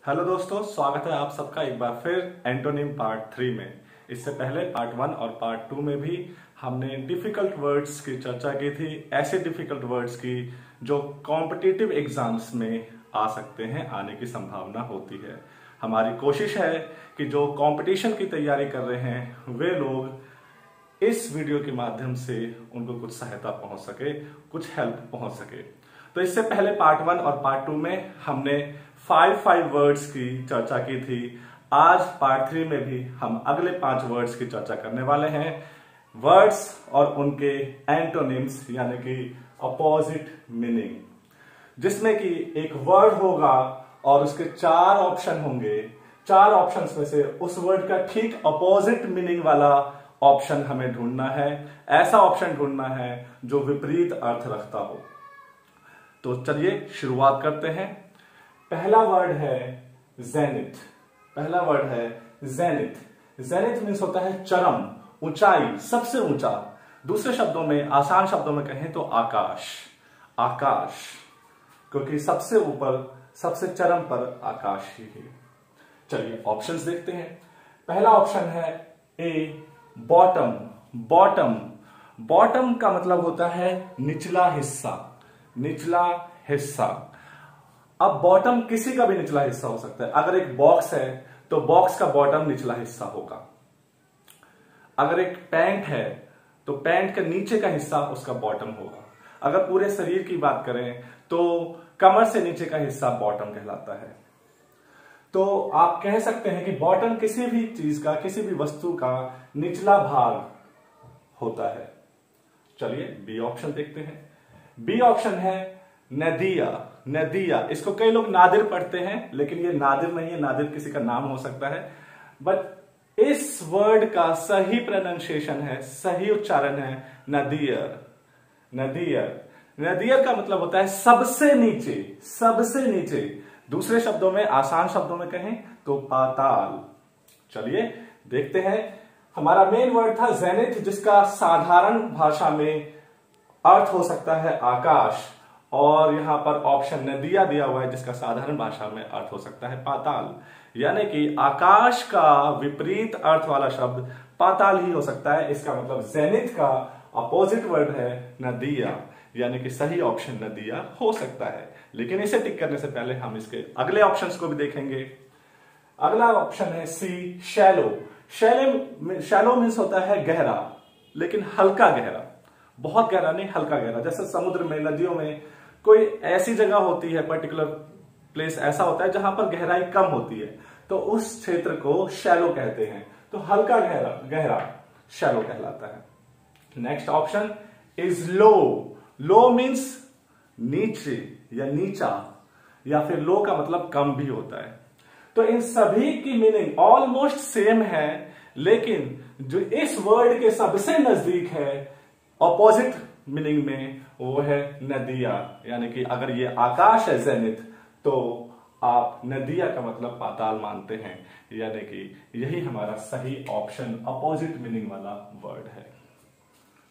Hello दोस्तों, स्वागत है आप सबका एक बार फिर एंटोनिम पार्ट 3 में। इससे पहले पार्ट 1 और पार्ट 2 में भी हमने डिफिकल्ट वर्ड्स की चर्चा की थी। ऐसे डिफिकल्ट वर्ड्स की जो कॉम्पिटिटिव एग्जाम्स में आ सकते हैं, आने की संभावना होती है। हमारी कोशिश है कि जो कंपटीशन की तैयारी कर रहे हैं वे लोग इस वीडियो के माध्यम से उनको कुछ सहायता पहुंच सके, कुछ हेल्प पहुंच सके। तो इससे पहले पार्ट 1 और पार्ट 2 में हमने 5 वर्ड्स की चर्चा की थी। आज पार्ट 3 में भी हम अगले 5 वर्ड्स की चर्चा करने वाले हैं। वर्ड्स और उनके एंटोनिम्स यानी कि अपोजिट मीनिंग, जिसमें कि एक वर्ड होगा और उसके 4 ऑप्शन होंगे। 4 ऑप्शंस में से उस वर्ड का ठीक अपोजिट मीनिंग वाला ऑप्शन हमें ढूंढना है। ऐसा ऑप्शन ढूंढना है जो विपरीत अर्थ रखता हो। तो चलिए शुरुआत करते हैं। पहला वर्ड है जेनिथ। पहला वर्ड है जेनिथ। जेनिथ मीन्स होता है चरम, ऊंचाई, सबसे ऊंचा। दूसरे शब्दों में, आसान शब्दों में कहें तो आकाश। आकाश, क्योंकि सबसे ऊपर, सबसे चरम पर आकाश ही है। चलिए ऑप्शंस देखते हैं। पहला ऑप्शन है ए बॉटम। बॉटम, बॉटम का मतलब होता है निचला हिस्सा। निचला हिस्सा। अब बॉटम किसी का भी निचला हिस्सा हो सकता है। अगर एक बॉक्स है तो बॉक्स का बॉटम निचला हिस्सा होगा। अगर एक पैंट है तो पैंट के नीचे का हिस्सा उसका बॉटम होगा। अगर पूरे शरीर की बात करें तो कमर से नीचे का हिस्सा बॉटम कहलाता है। तो आप कह सकते हैं कि बॉटम किसी भी चीज का, किसी भी वस्तु का निचला भाग होता है। चलिए बी ऑप्शन देखते हैं। बी ऑप्शन है नदिया। नदिया, इसको कई लोग नादिर पढ़ते हैं, लेकिन ये नादिर नहीं है। नादिर किसी का नाम हो सकता है, बट इस वर्ड का सही प्रोनाउंसिएशन है, सही उच्चारण है नदियर। नदियर, नदियर का मतलब होता है सबसे नीचे। सबसे नीचे। दूसरे शब्दों में, आसान शब्दों में कहें तो पाताल। चलिए देखते हैं। हमारा मेन वर्ड था जेनिथ, जिसका साधारण भाषा में अर्थ हो सकता है आकाश, और यहां पर ऑप्शन नदिया दिया हुआ है जिसका साधारण भाषा में अर्थ हो सकता है पाताल। यानी कि आकाश का विपरीत अर्थ वाला शब्द पाताल ही हो सकता है। इसका मतलब जेनिथ का अपोजिट वर्ड है नदिया, यानी कि सही ऑप्शन नदिया हो सकता है। लेकिन इसे टिक करने से पहले हम इसके अगले ऑप्शंस को भी देखेंगे। अगला ऑप्शन है सी शैलो। शैलो मीन्स होता है गहरा, लेकिन हल्का गहरा। बहुत गहरा नहीं, हल्का गहरा। जैसे समुद्र में, नदियों में कोई ऐसी जगह होती है, पर्टिकुलर प्लेस ऐसा होता है जहां पर गहराई कम होती है, तो उस क्षेत्र को शैलो कहते हैं। तो हल्का गहरा, गहरा शैलो कहलाता है। Next option is low. Low means नीचे या नीचा, या फिर लो का मतलब कम भी होता है। तो इन सभी की मीनिंग ऑलमोस्ट सेम है, लेकिन जो इस वर्ड के सबसे नजदीक है ऑपोजिट मीनिंग में, वो है नदिया। यानी कि अगर ये आकाश है जेनिथ, तो आप नदिया का मतलब पाताल मानते हैं। यानी कि यही हमारा सही ऑप्शन अपोजिट मीनिंग वाला वर्ड है।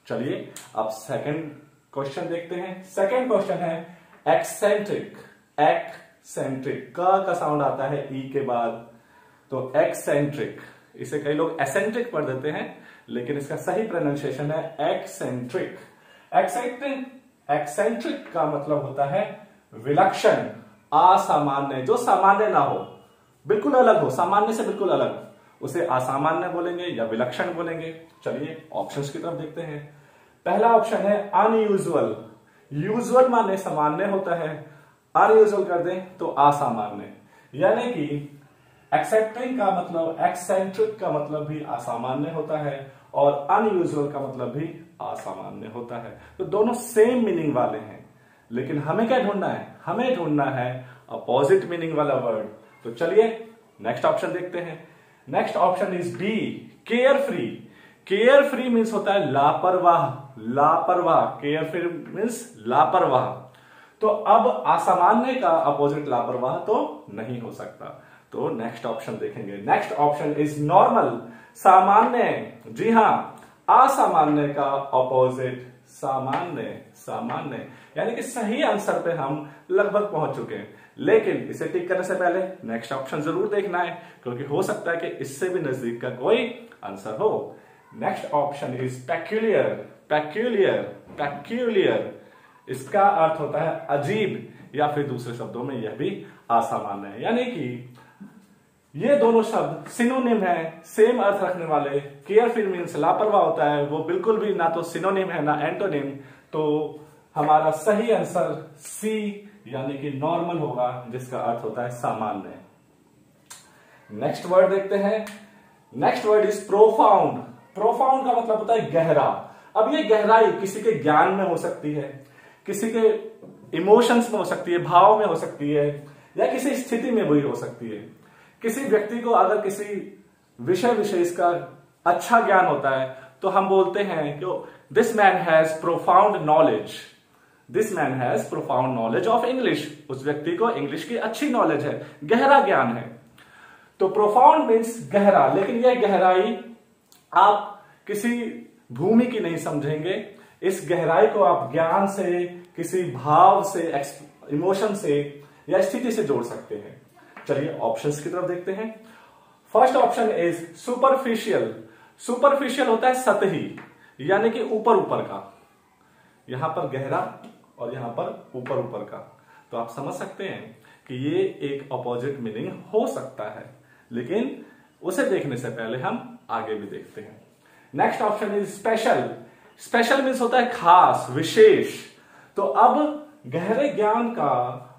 चलिए अब सेकंड क्वेश्चन देखते हैं। सेकंड क्वेश्चन है एक्सेंट्रिक। एक्सेंट्रिक का साउंड आता है ई के बाद, तो एक्सेंट्रिक। इसे कई लोग एसेंट्रिक पढ़ देते हैं, लेकिन इसका सही प्रोनाउंसिएशन है एक्सेंट्रिक। एक्सेंट्रिक का मतलब होता है विलक्षण, असामान्य, जो सामान्य ना हो, बिल्कुल अलग हो, सामान्य से बिल्कुल अलग, उसे असामान्य बोलेंगे या विलक्षण बोलेंगे। चलिए ऑप्शंस की तरफ देखते हैं। पहला ऑप्शन है अनयूजुअल। यूजुअल माने सामान्य होता है, अनयूजुअल कर दें तो असामान्य। यानी कि एक्सेंट्रिक का मतलब, एक्सेंट्रिक का मतलब भी असामान्य होता है, और अनयूजुअल का मतलब भी असामान्य होता है। तो दोनों सेम मीनिंग वाले हैं, लेकिन हमें क्या ढूंढना है? हमें ढूंढना है अपोजिट मीनिंग वाला वर्ड। तो चलिए नेक्स्ट ऑप्शन देखते हैं। Next option is be care free. Care free means होता है लापरवाह। लापरवाह, केयर फ्री मीन्स लापरवाह। तो अब असामान्य का अपोजिट लापरवाह तो नहीं हो सकता। तो नेक्स्ट ऑप्शन देखेंगे। नेक्स्ट ऑप्शन इज नॉर्मल, सामान्य। जी हां, असामान्य का ऑपोजिट सामान्य। सामान्य यानी कि सही आंसर पे हम लगभग पहुंच चुके हैं। लेकिन इसे टिक करने से पहले नेक्स्ट ऑप्शन जरूर देखना है, क्योंकि हो सकता है कि इससे भी नजदीक का कोई आंसर हो। Next option is peculiar. Peculiar, peculiar इसका अर्थ होता है अजीब, या फिर दूसरे शब्दों में यह भी असामान्य है। यानी कि ये दोनों शब्द सिनोनिम है, सेम अर्थ रखने वाले। केयरफुल मीन्स लापरवाह होता है, वो बिल्कुल भी ना तो सिनोनिम है ना एंटोनिम। तो हमारा सही आंसर सी यानी कि नॉर्मल होगा, जिसका अर्थ होता है सामान्य। नेक्स्ट वर्ड देखते हैं। Next word is profound. Profound का मतलब होता है गहरा। अब ये गहराई किसी के ज्ञान में हो सकती है, किसी के इमोशंस में हो सकती है, भाव में हो सकती है, या किसी स्थिति में भी हो सकती है। किसी व्यक्ति को अगर किसी विषय विशेष का अच्छा ज्ञान होता है तो हम बोलते हैं कि this man has profound knowledge. This man has profound knowledge of English. उस व्यक्ति को इंग्लिश की अच्छी नॉलेज है, गहरा ज्ञान है। तो प्रोफाउंड मीन्स गहरा, लेकिन यह गहराई आप किसी भूमि की नहीं समझेंगे। इस गहराई को आप ज्ञान से, किसी भाव से, इमोशन से या स्थिति से जोड़ सकते हैं। चलिए ऑप्शंस की तरफ देखते हैं। First option is superficial. Superficial होता है सतही, यानी कि ऊपर ऊपर का। यहां पर गहरा और यहां पर ऊपर ऊपर का। तो आप समझ सकते हैं कि ये एक अपोजिट मीनिंग हो सकता है, लेकिन उसे देखने से पहले हम आगे भी देखते हैं। Next option is special. Special means होता है खास, विशेष। तो अब गहरे ज्ञान का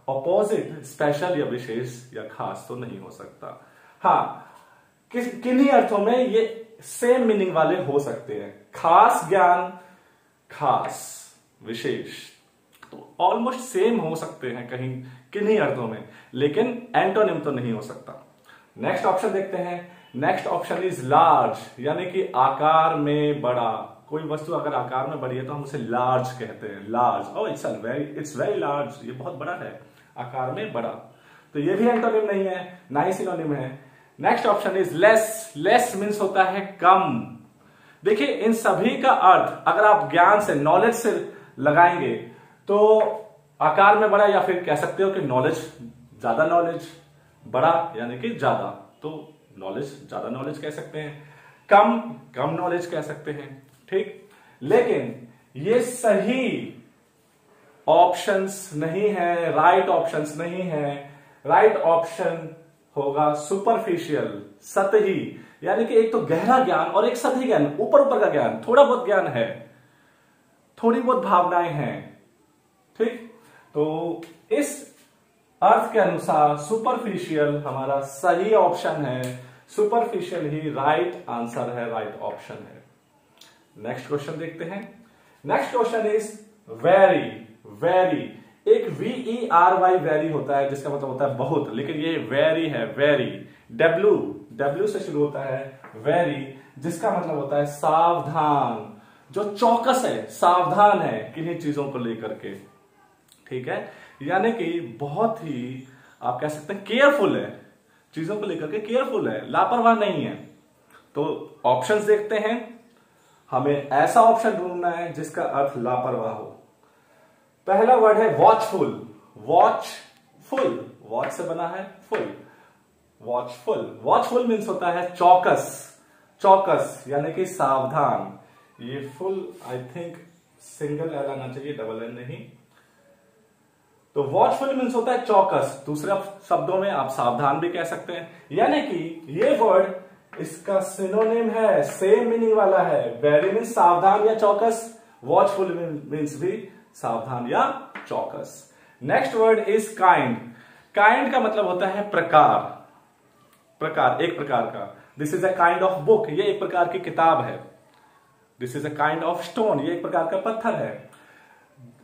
ऑपोजिट स्पेशल या विशेष या खास तो नहीं हो सकता। हाँ, किन्हीं अर्थों में ये सेम मीनिंग वाले हो सकते हैं। खास ज्ञान, खास, विशेष तो ऑलमोस्ट सेम हो सकते हैं कहीं किन्हीं अर्थों में, लेकिन एंटोनिम तो नहीं हो सकता। नेक्स्ट ऑप्शन देखते हैं। नेक्स्ट ऑप्शन इज लार्ज, यानी कि आकार में बड़ा। कोई वस्तु अगर आकार में बड़ी है तो हम उसे लार्ज कहते हैं। Large, oh it's very large, ये बहुत बड़ा है, आकार में बड़ा। तो ये भी एंटोनिम नहीं है, ना ही सिनोनिम है। Next option is less. Less means होता है कम। देखिए इन सभी का अर्थ अगर आप ज्ञान से, नॉलेज से लगाएंगे तो आकार में बड़ा, या फिर कह सकते हो कि नॉलेज, ज्यादा नॉलेज, बड़ा यानी कि ज्यादा, तो नॉलेज, ज्यादा नॉलेज कह सकते हैं। कम, कम नॉलेज कह सकते हैं। ठीक, लेकिन ये सही ऑप्शंस नहीं है, राइट ऑप्शंस नहीं है। राइट ऑप्शन होगा सुपरफिशियल, सतही। यानी कि एक तो गहरा ज्ञान और एक सतही ज्ञान, ऊपर ऊपर का ज्ञान, थोड़ा बहुत ज्ञान है, थोड़ी बहुत भावनाएं हैं। ठीक, तो इस अर्थ के अनुसार सुपरफिशियल हमारा सही ऑप्शन है। सुपरफिशियल ही राइट आंसर है, राइट ऑप्शन है। नेक्स्ट क्वेश्चन देखते हैं। Next question is very. Very, एक VERY वेरी होता है, जिसका मतलब होता है बहुत, लेकिन ये वेरी है, वेरी। डब्ल्यू से शुरू होता है, वेरी, जिसका मतलब होता है सावधान, जो चौकस है, सावधान है किन्हीं चीजों को लेकर के। ठीक है, यानी कि बहुत ही आप कह सकते हैं केयरफुल है, चीजों को लेकर के केयरफुल है, लापरवाह नहीं है। तो ऑप्शंस देखते हैं। हमें ऐसा ऑप्शन ढूंढना है जिसका अर्थ लापरवाह हो। पहला वर्ड है वॉचफुल। वॉचफुल, वॉच से बना है फुल, वॉचफुल। वॉचफुल मीन्स होता है चौकस। चौकस यानी कि सावधान। ये full I think single L आना चाहिए, डबल एल नहीं। तो वॉचफुल मीन्स होता है चौकस। दूसरे शब्दों में आप सावधान भी कह सकते हैं। यानी कि ये वर्ड इसका सिनोनिम है, सेम मीनिंग वाला है। वेरी मीन्स सावधान या चौकस, वॉचफुल मीन्स भी सावधान या चौकस। Next word is kind. Kind का मतलब होता है प्रकार, प्रकार, एक प्रकार का। This is a kind of book, ये एक प्रकार की किताब है। This is a kind of stone, ये एक प्रकार का पत्थर है।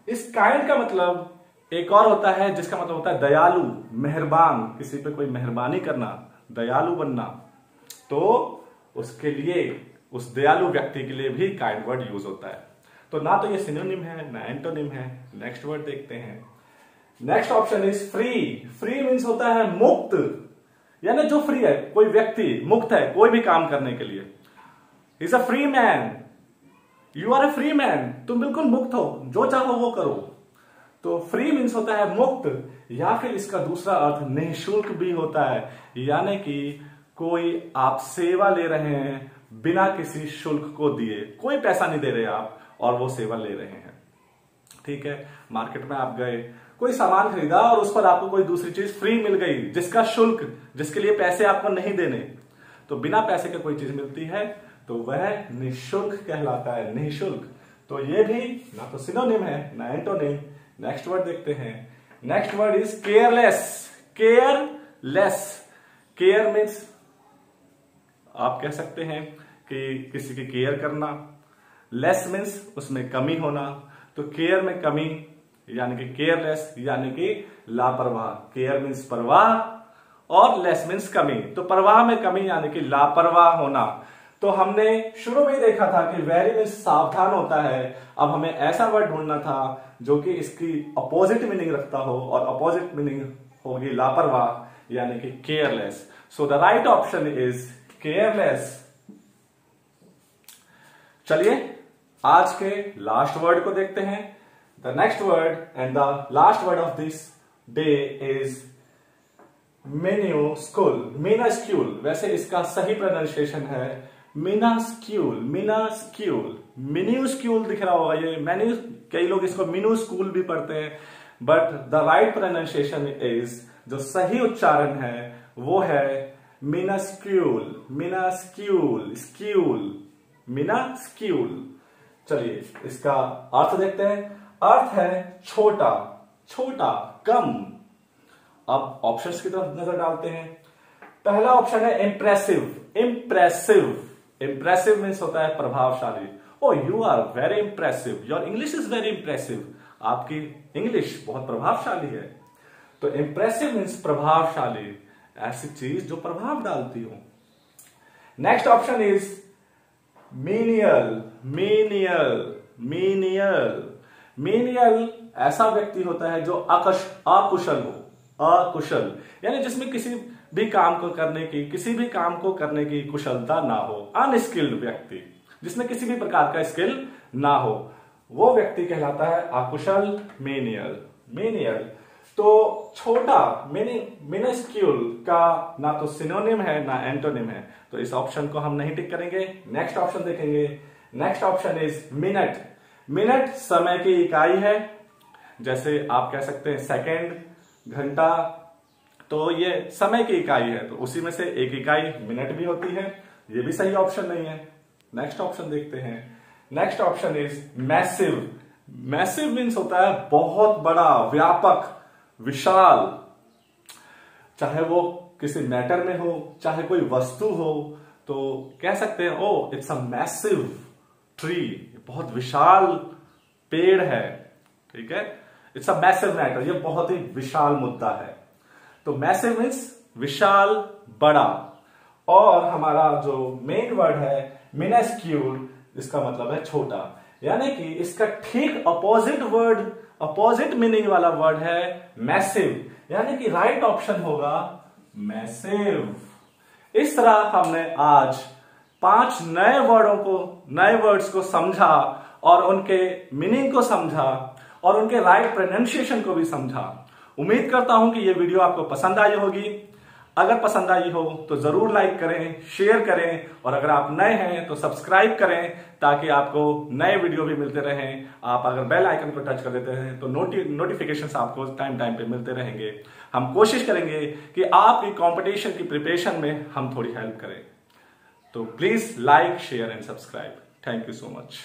इस काइंड का मतलब एक और होता है जिसका मतलब होता है दयालु, मेहरबान, किसी पे कोई मेहरबानी करना, दयालु बनना। तो उसके लिए, उस दयालु व्यक्ति के लिए भी काइंड वर्ड यूज होता है। तो ना तो ये सिनोनिम है ना एंटोनिम है। नेक्स्ट वर्ड देखते हैं। Next option is free. Free means होता है मुक्त, यानी जो फ्री है, कोई व्यक्ति मुक्त है कोई भी काम करने के लिए। Is a free man, you are a free man, तुम बिल्कुल मुक्त हो, जो चाहो वो करो। तो फ्री मीन्स होता है मुक्त, या फिर इसका दूसरा अर्थ निःशुल्क भी होता है, यानी कि कोई आप सेवा ले रहे हैं बिना किसी शुल्क को दिए, कोई पैसा नहीं दे रहे आप और वो सेवा ले रहे हैं। ठीक है, मार्केट में आप गए, कोई सामान खरीदा और उस पर आपको कोई दूसरी चीज फ्री मिल गई जिसका शुल्क, जिसके लिए पैसे आपको नहीं देने, तो बिना पैसे के कोई चीज मिलती है तो वह निःशुल्क कहलाता है, निःशुल्क। तो ये भी ना तो सिनोनिम है ना एंटोनिम। नेक्स्ट वर्ड देखते हैं। Next word is careless. Careless, care means आप कह सकते हैं कि किसी की केयर करना, लेस मीन्स उसमें कमी होना, तो केयर में कमी यानी कि केयरलेस यानी कि लापरवाह। केयर मीन्स परवाह और लेस मीन्स कमी, तो परवाह में कमी यानी कि लापरवाह होना। तो हमने शुरू में ही देखा था कि वेरी मीन्स सावधान होता है। अब हमें ऐसा वर्ड ढूंढना था जो कि इसकी अपोजिट मीनिंग रखता हो, और अपोजिट मीनिंग होगी लापरवाह यानी कि careless. So the right option is careless. चलिए आज के लास्ट वर्ड को देखते हैं। The next word and the last word of this day is minuscule. Minuscule, वैसे इसका सही प्रोनाउंसिएशन है मिनास्क्यूल, मिनास्क्यूल। मिन्यूस्क्यूल दिख रहा होगा ये, मैन्यू, कई लोग इसको मिनूस्कूल भी पढ़ते हैं, but the right pronunciation is, जो सही उच्चारण है वो है मिनास्क्यूल, मिनास्क्यूल, स्क्यूल, मिनास्क्यूल। चलिए इसका अर्थ देखते हैं। अर्थ है छोटा, छोटा, कम। अब ऑप्शंस की तरफ नजर डालते हैं। पहला ऑप्शन है इंप्रेसिव। इंप्रेसिव, इंप्रेसिव मीन्स होता है प्रभावशाली। Oh you are very impressive, your English is very impressive, आपकी इंग्लिश बहुत प्रभावशाली है। तो इंप्रेसिव मीन्स प्रभावशाली, ऐसी चीज जो प्रभाव डालती हो। Next option is menial. Menial, menial, menial ऐसा व्यक्ति होता है जो अकुशल हो, अकुशल यानी जिसमें किसी भी काम को करने की कुशलता ना हो। अनस्किल्ड व्यक्ति, जिसमें किसी भी प्रकार का स्किल ना हो, वो व्यक्ति कहलाता है अकुशल, मीनियल। मीनियल तो छोटा, मिनिस्क्यूल का ना तो सिनोनिम है ना एंटोनिम है, तो इस ऑप्शन को हम नहीं टिक करेंगे। नेक्स्ट ऑप्शन देखेंगे। Next option is minute. Minute समय की इकाई है, जैसे आप कह सकते हैं सेकेंड, घंटा, तो ये समय की इकाई है, तो उसी में से एक इकाई मिनट भी होती है। ये भी सही ऑप्शन नहीं है। नेक्स्ट ऑप्शन देखते हैं। Next option is massive. Massive means होता है बहुत बड़ा, व्यापक, विशाल, चाहे वो किसी मैटर में हो, चाहे कोई वस्तु हो, तो कह सकते हैं oh it's a massive tree, बहुत विशाल पेड़ है। ठीक है, इट्स अ मैसिव मैटर, ये बहुत ही विशाल मुद्दा है। तो मैसिव मीन्स विशाल, बड़ा। और हमारा जो मेन वर्ड है मिनस्क्यूल, इसका मतलब है छोटा, यानी कि इसका ठीक अपोजिट वर्ड, अपोजिट मीनिंग वाला वर्ड है मैसिव, यानी कि राइट ऑप्शन होगा मैसिव। इस तरह हमने आज 5 नए वर्ड्स को समझा और उनके मीनिंग को समझा और उनके राइट प्रोनाउंसिएशन को भी समझा। उम्मीद करता हूं कि यह वीडियो आपको पसंद आई होगी। अगर पसंद आई हो तो जरूर लाइक करें, शेयर करें, और अगर आप नए हैं तो सब्सक्राइब करें ताकि आपको नए वीडियो भी मिलते रहें। आप अगर बेल आइकन को टच कर देते हैं तो नोटिफिकेशंस आपको टाइम टाइम पे मिलते रहेंगे। हम कोशिश करेंगे कि आपकी कंपटीशन की प्रिपरेशन में हम थोड़ी हेल्प करें। तो please like, share and subscribe. Thank you so much.